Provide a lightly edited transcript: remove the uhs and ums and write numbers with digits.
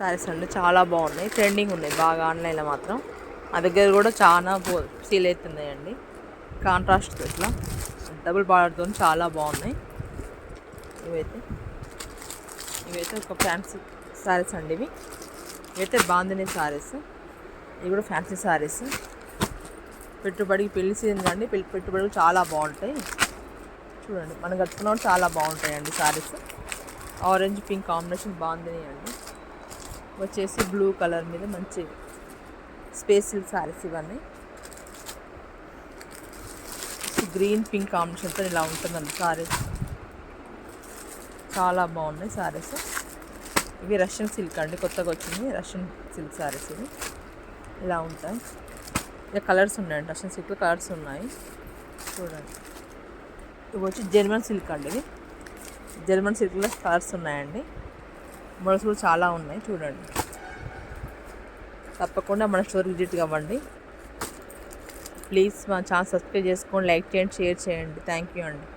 శారీస్ అండి చాలా బాగున్నాయి, ట్రెండింగ్ ఉన్నాయి బాగా ఆన్లైన్లో మాత్రం. మా దగ్గర కూడా చాలా సేల్ అవుతున్నాయండి. కాంట్రాస్ట్ ఇట్లా డబుల్ బార్డర్తో చాలా బాగున్నాయి. ఇవైతే ఒక ఫ్యాన్సీ శారీస్ అండి. ఇవైతే బాందిని శారీస్, ఇవి కూడా ఫ్యాన్సీ శారీస్. పెట్టుబడికి పెళ్లి సీజన్ కండి, పెట్టుబడులు చాలా బాగుంటాయి. చూడండి మనం కట్టుకున్న చాలా బాగుంటాయండి saris. Orange pink combination bandhani అండి. వచ్చేసి బ్లూ కలర్ మీద మంచి స్పేస్ సిల్క్ శారీస్ ఇవన్నీ. గ్రీన్ పింక్ కాంబినేషన్తో ఇలా ఉంటుందండి శారీస్. చాలా బాగున్నాయి శారీస్. ఇవి రష్యన్ సిల్క్ అండి, కొత్తగా వచ్చింది రష్యన్ సిల్క్ శారీస్. ఇవి ఇలా ఉంటాయి. ఇక కలర్స్ ఉన్నాయండి, రష్యన్ సిల్క్లో కలర్స్ ఉన్నాయి చూడండి. ఇవి వచ్చి జర్మన్ సిల్క్ అండి. ఇది జర్మన్ సిల్క్లో కలర్స్ ఉన్నాయండి. మోడల్స్ కూడా చాలా ఉన్నాయి చూడండి. తప్పకుండా మన స్టోర్ విజిట్ అవ్వండి. ప్లీజ్ మా ఛానల్ సబ్స్క్రైబ్ చేసుకోండి, లైక్ చేయండి, షేర్ చేయండి. థ్యాంక్ యూ అండి.